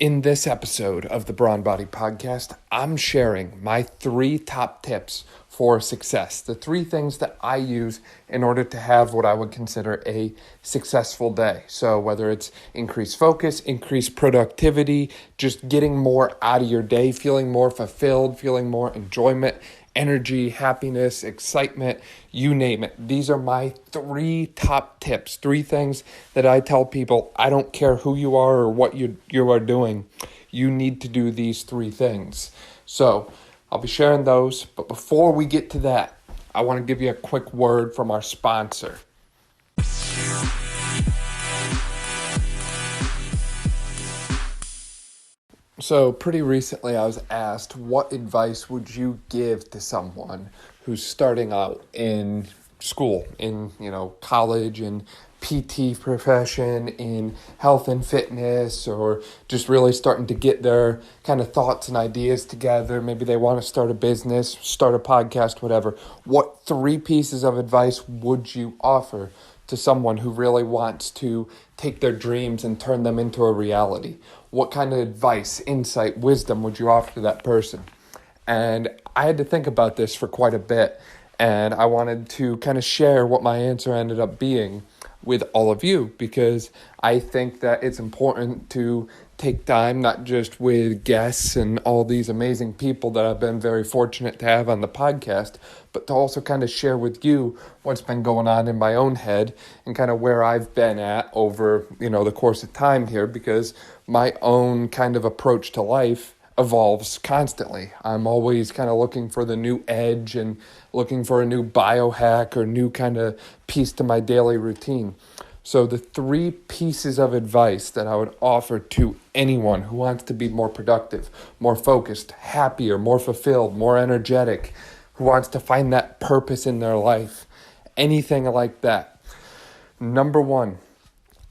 In this episode of the Brawn Body Podcast, I'm sharing my 3 top tips for success. The 3 things that I use in order to have what I would consider a successful day. So whether it's increased focus, increased productivity, just getting more out of your day, feeling more fulfilled, feeling more enjoyment, energy, happiness, excitement, you name it. These are my 3 top tips, 3 things that I tell people. I don't care who you are or what you are doing. You need to do these 3 things. So I'll be sharing those. But before we get to that, I want to give you a quick word from our sponsor. So pretty recently I was asked, what advice would you give to someone who's starting out in school, in college, in PT profession, in health and fitness, or just really starting to get their kind of thoughts and ideas together. Maybe they want to start a business, start a podcast, whatever. What 3 pieces of advice would you offer to someone who really wants to take their dreams and turn them into a reality? What kind of advice, insight, wisdom would you offer to that person? And I had to think about this for quite a bit, and I wanted to kind of share what my answer ended up being with all of you, because I think that it's important to take time, not just with guests and all these amazing people that I've been very fortunate to have on the podcast, but to also kind of share with you what's been going on in my own head and kind of where I've been at over, the course of time here, because my own kind of approach to life evolves constantly. I'm always kind of looking for the new edge and looking for a new biohack or new kind of piece to my daily routine. So the 3 pieces of advice that I would offer to anyone who wants to be more productive, more focused, happier, more fulfilled, more energetic, who wants to find that purpose in their life, anything like that. Number 1,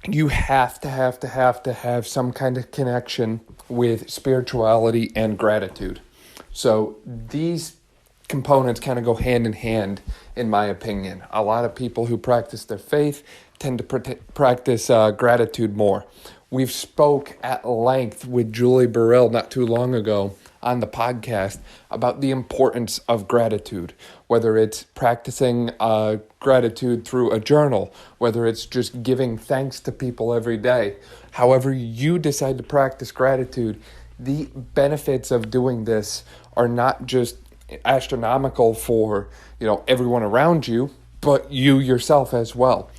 you have to have some kind of connection with spirituality and gratitude. So these components kind of go hand in hand, in my opinion. A lot of people who practice their faith tend to practice gratitude more. We've spoke at length with Julie Burrell not too long ago on the podcast about the importance of gratitude, whether it's practicing gratitude through a journal, whether it's just giving thanks to people every day. However you decide to practice gratitude, the benefits of doing this are not just astronomical for, everyone around you, but you yourself as well.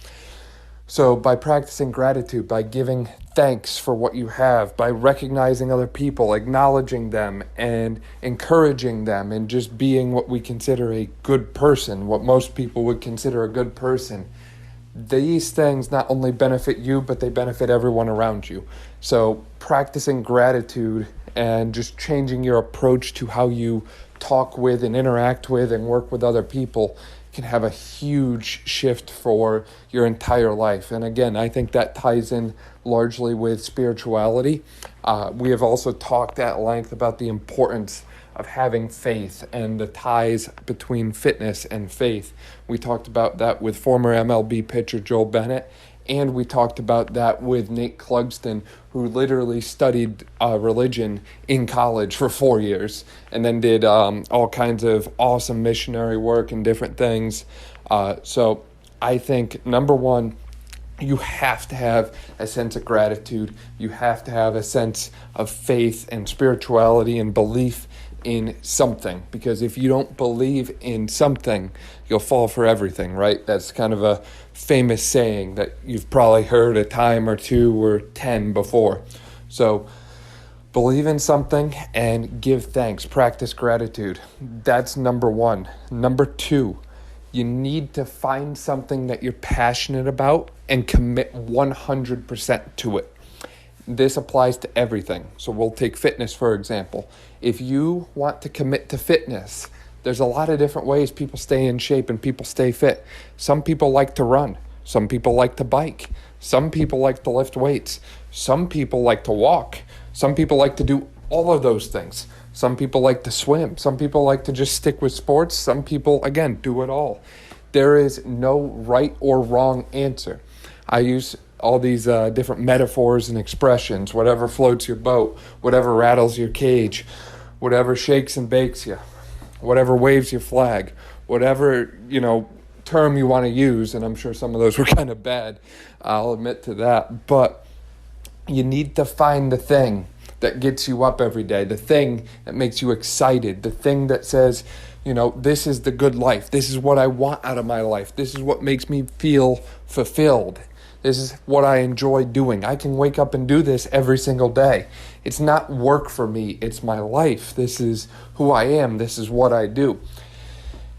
So by practicing gratitude, by giving thanks for what you have, by recognizing other people, acknowledging them and encouraging them, and just being what we consider a good person, what most people would consider a good person, these things not only benefit you, but they benefit everyone around you. So practicing gratitude and just changing your approach to how you talk with and interact with and work with other people can have a huge shift for your entire life. And again, I think that ties in largely with spirituality. We have also talked at length about the importance of having faith and the ties between fitness and faith. We talked about that with former MLB pitcher Joel Bennett, and we talked about that with Nate Clugston, who literally studied religion in college for 4 years and then did all kinds of awesome missionary work and different things. So I think, number 1, you have to have a sense of gratitude. You have to have a sense of faith and spirituality and belief in something, because if you don't believe in something, you'll fall for everything, right? That's kind of a famous saying that you've probably heard a time or 2 or 10 before. So believe in something and give thanks. Practice gratitude. That's number 1. Number 2, you need to find something that you're passionate about and commit 100% to it. This applies to everything. So we'll take fitness, for example. If you want to commit to fitness, there's a lot of different ways people stay in shape and people stay fit. Some people like to run. Some people like to bike. Some people like to lift weights. Some people like to walk. Some people like to do all of those things. Some people like to swim. Some people like to just stick with sports. Some people, again, do it all. There is no right or wrong answer. I use all these different metaphors and expressions, whatever floats your boat, whatever rattles your cage, whatever shakes and bakes you, whatever waves your flag, whatever, term you want to use. And I'm sure some of those were kind of bad, I'll admit to that. But you need to find the thing that gets you up every day, the thing that makes you excited, the thing that says, this is the good life. This is what I want out of my life. This is what makes me feel fulfilled. This is what I enjoy doing. I can wake up and do this every single day. It's not work for me. It's my life. This is who I am. This is what I do.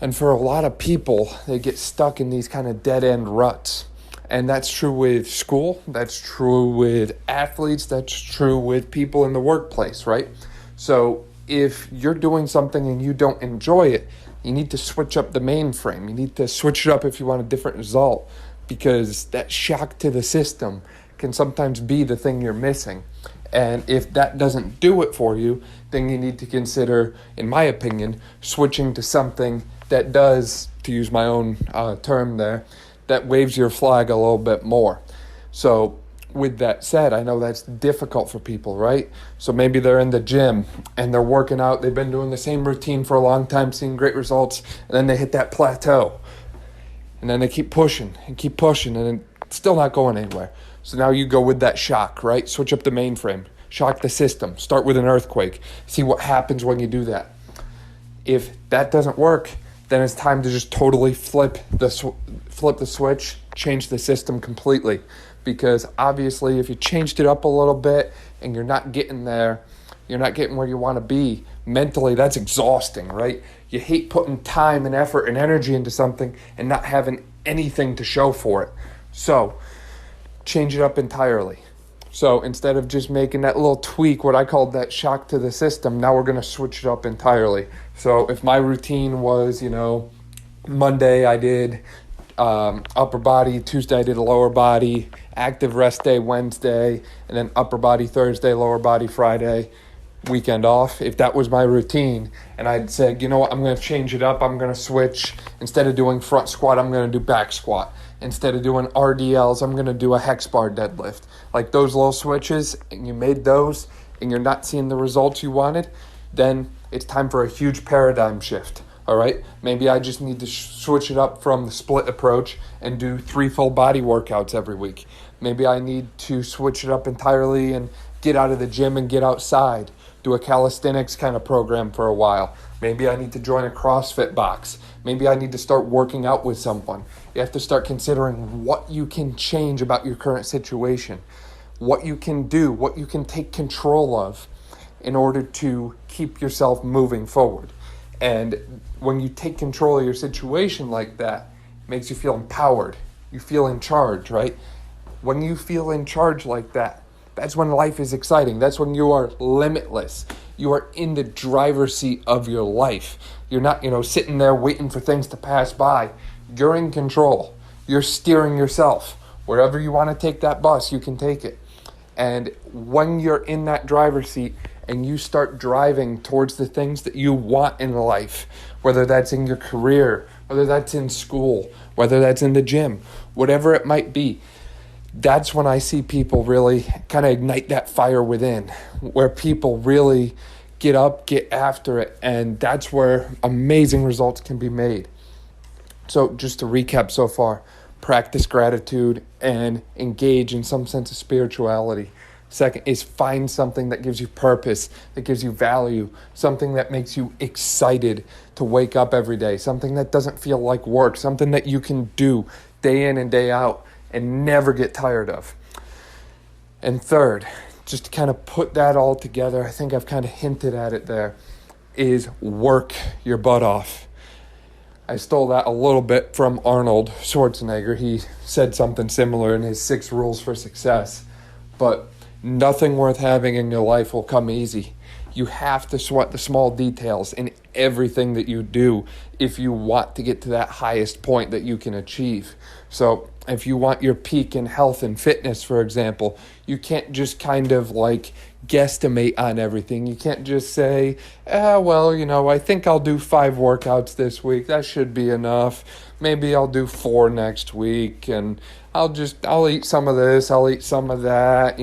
And for a lot of people, they get stuck in these kind of dead-end ruts. And that's true with school, that's true with athletes, that's true with people in the workplace, right? So if you're doing something and you don't enjoy it, you need to switch up the mainframe. You need to switch it up if you want a different result, because that shock to the system can sometimes be the thing you're missing. And if that doesn't do it for you, then you need to consider, in my opinion, switching to something that does, to use my own term there, that waves your flag a little bit more. So with that said, I know that's difficult for people, right? So maybe they're in the gym and they're working out. They've been doing the same routine for a long time, seeing great results, and then they hit that plateau. And then they keep pushing, and it's still not going anywhere. So now you go with that shock, right? Switch up the mainframe, shock the system, start with an earthquake, see what happens when you do that. If that doesn't work, then it's time to just totally flip the switch, change the system completely. Because obviously if you changed it up a little bit and you're not getting there, you're not getting where you want to be, mentally that's exhausting, right? You hate putting time and effort and energy into something and not having anything to show for it. So change it up entirely. So instead of just making that little tweak, what I called that shock to the system, now we're going to switch it up entirely. So if my routine was, Monday I did upper body, Tuesday I did a lower body, active rest day Wednesday, and then upper body Thursday, lower body Friday, weekend off. If that was my routine, and I'd say, I'm going to change it up, I'm going to switch. Instead of doing front squat, I'm going to do back squat. Instead of doing RDLs, I'm going to do a hex bar deadlift. Like those little switches, and you made those, and you're not seeing the results you wanted, then it's time for a huge paradigm shift, all right? Maybe I just need to switch it up from the split approach and do 3 full body workouts every week. Maybe I need to switch it up entirely and get out of the gym and get outside, do a calisthenics kind of program for a while. Maybe I need to join a CrossFit box. Maybe I need to start working out with someone. You have to start considering what you can change about your current situation, what you can do, what you can take control of in order to keep yourself moving forward. And when you take control of your situation like that, it makes you feel empowered. You feel in charge, right? When you feel in charge like that, that's when life is exciting. That's when you are limitless. You are in the driver's seat of your life. You're not, sitting there waiting for things to pass by. You're in control. You're steering yourself. Wherever you want to take that bus, you can take it. And when you're in that driver's seat and you start driving towards the things that you want in life, whether that's in your career, whether that's in school, whether that's in the gym, whatever it might be, that's when I see people really kind of ignite that fire within, where people really get up, get after it, and that's where amazing results can be made. So just to recap so far, practice gratitude and engage in some sense of spirituality. Second is find something that gives you purpose, that gives you value, something that makes you excited to wake up every day, something that doesn't feel like work, something that you can do day in and day out and never get tired of. And third, just to kind of put that all together, I think I've kind of hinted at it there, is work your butt off. I stole that a little bit from Arnold Schwarzenegger. He said something similar in his 6 rules for success. But nothing worth having in your life will come easy. You have to sweat the small details in everything that you do if you want to get to that highest point that you can achieve. So if you want your peak in health and fitness, for example, you can't just kind of like guesstimate on everything. You can't just say, I think I'll do 5 workouts this week. That should be enough. Maybe I'll do 4 next week, and I'll eat some of this, I'll eat some of that,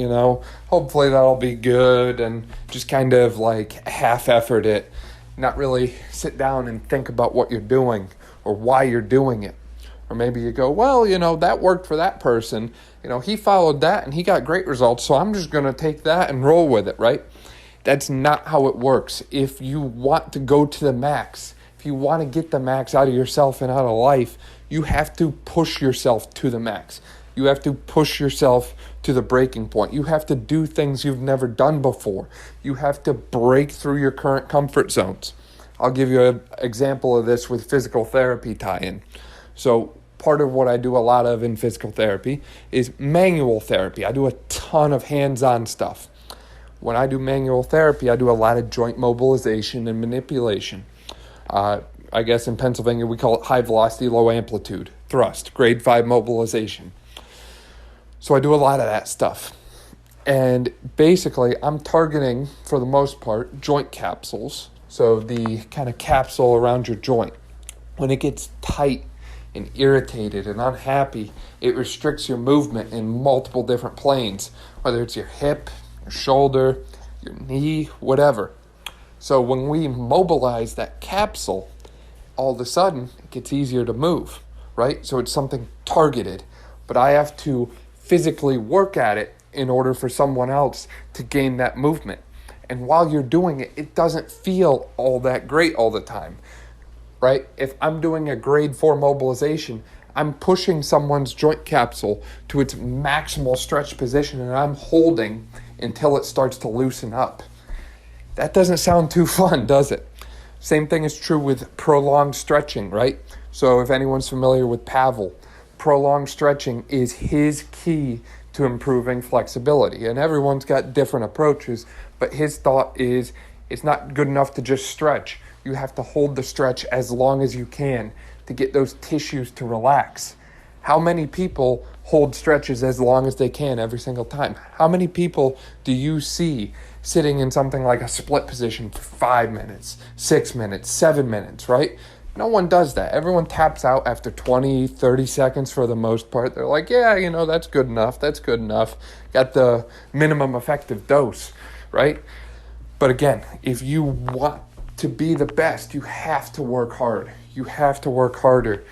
hopefully that'll be good, and just kind of like half-effort it, not really sit down and think about what you're doing or why you're doing it. Or maybe you go, that worked for that person. He followed that and he got great results, so I'm just going to take that and roll with it, right? That's not how it works. If you want to go to the max, if you want to get the max out of yourself and out of life, you have to push yourself to the max. You have to push yourself to the breaking point. You have to do things you've never done before. You have to break through your current comfort zones. I'll give you an example of this with physical therapy tie-in. So part of what I do a lot of in physical therapy is manual therapy. I do a ton of hands-on stuff. When I do manual therapy, I do a lot of joint mobilization and manipulation. I guess in Pennsylvania, we call it high velocity, low amplitude thrust, grade 5 mobilization. So I do a lot of that stuff. And basically, I'm targeting, for the most part, joint capsules. So the kind of capsule around your joint. When it gets tight and irritated and unhappy, it restricts your movement in multiple different planes, whether it's your hip, your shoulder, your knee, whatever. So when we mobilize that capsule, all of a sudden it gets easier to move, right? So it's something targeted, but I have to physically work at it in order for someone else to gain that movement. And while you're doing it, it doesn't feel all that great all the time, right? If I'm doing a grade 4 mobilization, I'm pushing someone's joint capsule to its maximal stretch position and I'm holding until it starts to loosen up. That doesn't sound too fun, does it? Same thing is true with prolonged stretching, right? So if anyone's familiar with Pavel, prolonged stretching is his key to improving flexibility. And everyone's got different approaches, but his thought is it's not good enough to just stretch. You have to hold the stretch as long as you can to get those tissues to relax. How many people hold stretches as long as they can every single time? How many people do you see sitting in something like a split position for 5 minutes, 6 minutes, 7 minutes, right? No one does that. Everyone taps out after 20, 30 seconds for the most part. They're like, that's good enough. That's good enough. Got the minimum effective dose, right? But again, if you want to be the best, you have to work hard. You have to work harder.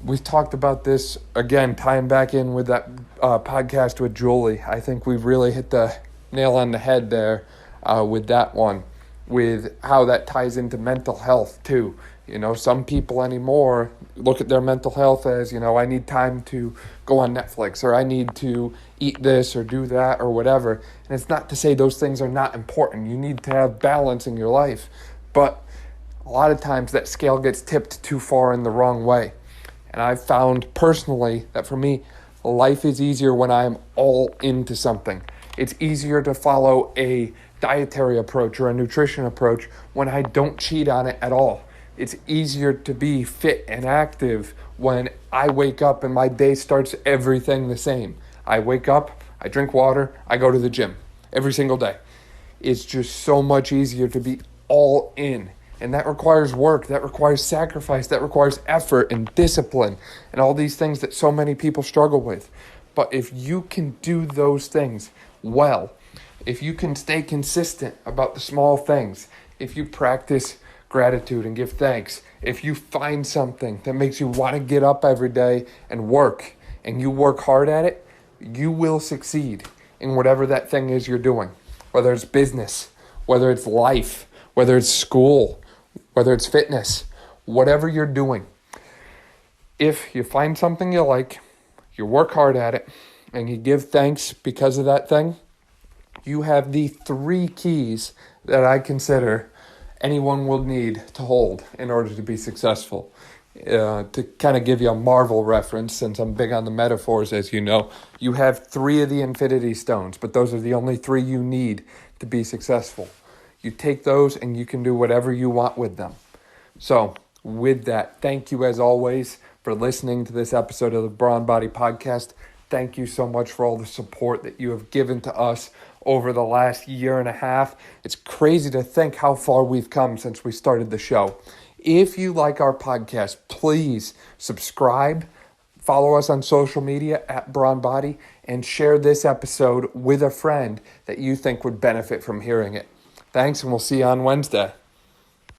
We've talked about this, again, tying back in with that podcast with Julie. I think we've really hit the nail on the head there with that one, with how that ties into mental health too. Some people anymore look at their mental health as, I need time to go on Netflix, or I need to eat this or do that or whatever. And it's not to say those things are not important. You need to have balance in your life. But a lot of times that scale gets tipped too far in the wrong way. And I've found personally that for me, life is easier when I'm all into something. It's easier to follow a dietary approach or a nutrition approach when I don't cheat on it at all. It's easier to be fit and active when I wake up and my day starts everything the same. I wake up, I drink water, I go to the gym every single day. It's just so much easier to be all in. And that requires work, that requires sacrifice, that requires effort and discipline and all these things that so many people struggle with. But if you can do those things well, if you can stay consistent about the small things, if you practice gratitude and give thanks, if you find something that makes you want to get up every day and work, and you work hard at it, you will succeed in whatever that thing is you're doing. Whether it's business, whether it's life, whether it's school, whether it's fitness, whatever you're doing. If you find something you like, you work hard at it, and you give thanks because of that thing, you have the 3 keys that I consider anyone will need to hold in order to be successful. To kind of give you a Marvel reference, since I'm big on the metaphors, as you know, you have 3 of the Infinity Stones, but those are the only 3 you need to be successful. You take those and you can do whatever you want with them. So with that, thank you as always for listening to this episode of the Brawn Body Podcast. Thank you so much for all the support that you have given to us over the last year and a half. It's crazy to think how far we've come since we started the show. If you like our podcast, please subscribe, follow us on social media at Brawn Body, and share this episode with a friend that you think would benefit from hearing it. Thanks, and we'll see you on Wednesday.